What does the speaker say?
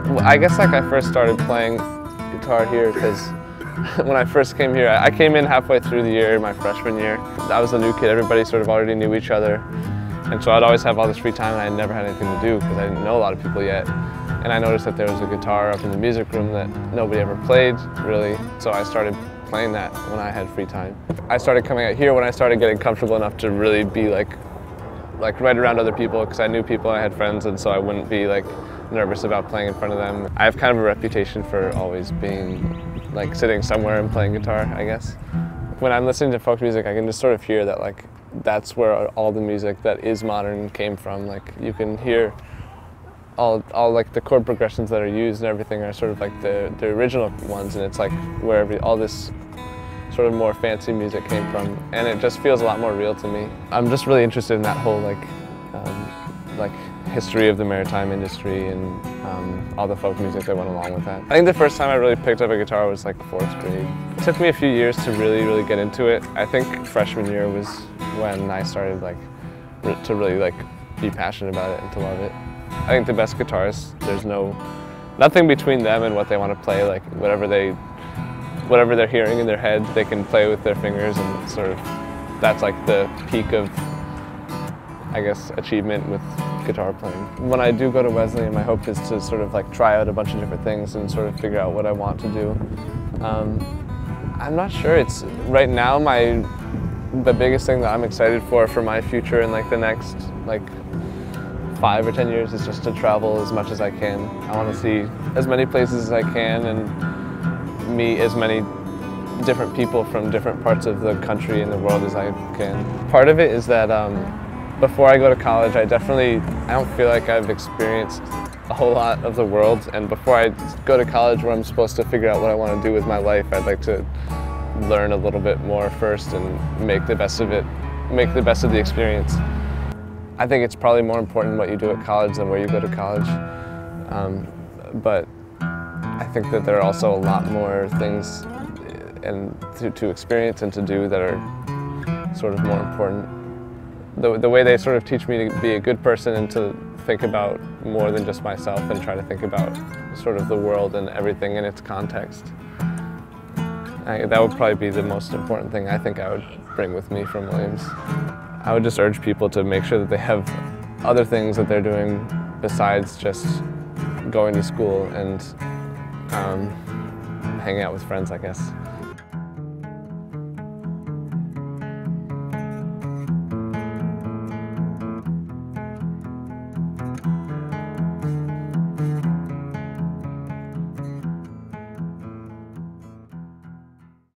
Well, I guess like I first started playing guitar here because when I first came here, I came in halfway through the year, my freshman year. I was the new kid, everybody sort of already knew each other. And so I'd always have all this free time and I never had anything to do because I didn't know a lot of people yet. And I noticed that there was a guitar up in the music room that nobody ever played, really. So I started playing that when I had free time. I started coming out here when I started getting comfortable enough to really be like right around other people because I knew people and I had friends, and so I wouldn't be like nervous about playing in front of them. I have kind of a reputation for always being like sitting somewhere and playing guitar, I guess. When I'm listening to folk music, I can just sort of hear that like that's where all the music that is modern came from. Like you can hear all like the chord progressions that are used and everything are sort of like the original ones, and it's like where all this sort of more fancy music came from, and it just feels a lot more real to me. I'm just really interested in that whole like history of the maritime industry and all the folk music that went along with that. I think the first time I really picked up a guitar was like 4th grade. It took me a few years to really get into it. I think freshman year was when I started to really be passionate about it and to love it. I think the best guitarists, there's nothing between them and what they want to play. Like whatever they're hearing in their head, they can play with their fingers, and sort of that's like the peak of, I guess, achievement with guitar playing. When I do go to Wesleyan, my hope is to sort of like try out a bunch of different things and sort of figure out what I want to do. I'm not sure. It's right now the biggest thing that I'm excited for my future in like the next 5 or 10 years is just to travel as much as I can. I want to see as many places as I can and meet as many different people from different parts of the country and the world as I can. Part of it is that before I go to college, I don't feel like I've experienced a whole lot of the world, and before I go to college where I'm supposed to figure out what I want to do with my life, I'd like to learn a little bit more first and make the best of it, make the best of the experience. I think it's probably more important what you do at college than where you go to college, but I think that there are also a lot more things to experience and to do that are sort of more important. The way they sort of teach me to be a good person and to think about more than just myself and try to think about sort of the world and everything in its context. That would probably be the most important thing I think I would bring with me from Williams. I would just urge people to make sure that they have other things that they're doing besides just going to school and hanging out with friends, I guess.